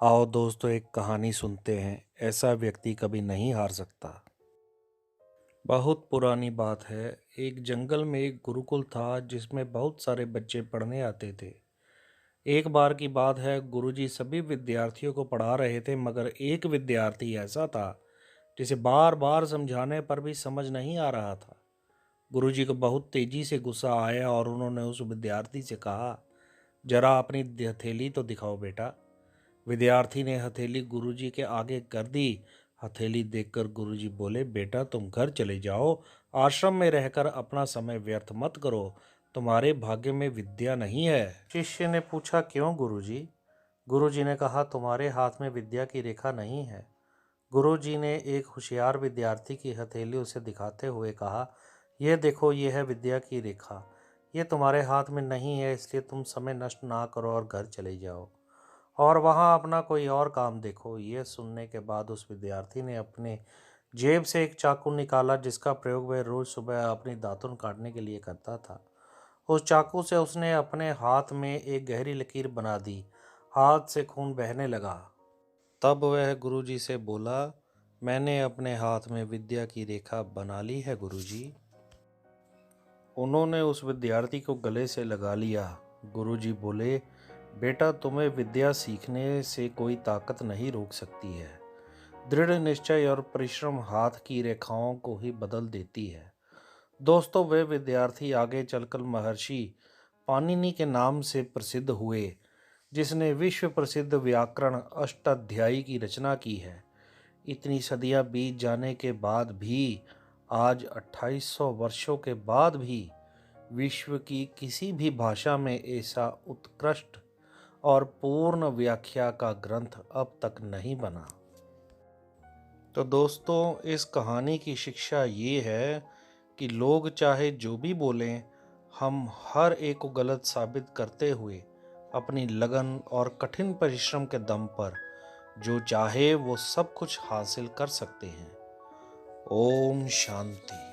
आओ दोस्तों, एक कहानी सुनते हैं। ऐसा व्यक्ति कभी नहीं हार सकता। बहुत पुरानी बात है। एक जंगल में एक गुरुकुल था जिसमें बहुत सारे बच्चे पढ़ने आते थे। एक बार की बात है, गुरुजी सभी विद्यार्थियों को पढ़ा रहे थे, मगर एक विद्यार्थी ऐसा था जिसे बार बार समझाने पर भी समझ नहीं आ रहा था। गुरुजी को बहुत तेजी से गुस्सा आया और उन्होंने उस विद्यार्थी से कहा, जरा अपनी हथेली तो दिखाओ बेटा। विद्यार्थी ने हथेली गुरुजी के आगे कर दी। हथेली देखकर गुरुजी बोले, बेटा तुम घर चले जाओ, आश्रम में रहकर अपना समय व्यर्थ मत करो, तुम्हारे भाग्य में विद्या नहीं है। शिष्य ने पूछा, क्यों गुरुजी? गुरुजी ने कहा, तुम्हारे हाथ में विद्या की रेखा नहीं है। गुरुजी ने एक होशियार विद्यार्थी की हथेली उसे दिखाते हुए कहा, यह देखो, यह है विद्या की रेखा। ये तुम्हारे हाथ में नहीं है, इसलिए तुम समय नष्ट ना करो और घर चले जाओ और वहाँ अपना कोई और काम देखो। यह सुनने के बाद उस विद्यार्थी ने अपने जेब से एक चाकू निकाला जिसका प्रयोग वह रोज सुबह अपनी दातुन काटने के लिए करता था। उस चाकू से उसने अपने हाथ में एक गहरी लकीर बना दी। हाथ से खून बहने लगा। तब वह गुरुजी से बोला, मैंने अपने हाथ में विद्या की रेखा बना ली है गुरुजी। उन्होंने उस विद्यार्थी को गले से लगा लिया। गुरुजी बोले, बेटा तुम्हें विद्या सीखने से कोई ताकत नहीं रोक सकती है। दृढ़ निश्चय और परिश्रम हाथ की रेखाओं को ही बदल देती है। दोस्तों, वे विद्यार्थी आगे चलकर महर्षि पाणिनि के नाम से प्रसिद्ध हुए, जिसने विश्व प्रसिद्ध व्याकरण अष्टाध्यायी की रचना की है। इतनी सदियां बीत जाने के बाद भी आज 2800 वर्षों के बाद भी विश्व की किसी भी भाषा में ऐसा उत्कृष्ट और पूर्ण व्याख्या का ग्रंथ अब तक नहीं बना। तो दोस्तों, इस कहानी की शिक्षा ये है कि लोग चाहे जो भी बोलें, हम हर एक को गलत साबित करते हुए अपनी लगन और कठिन परिश्रम के दम पर जो चाहे वो सब कुछ हासिल कर सकते हैं। ओम शांति।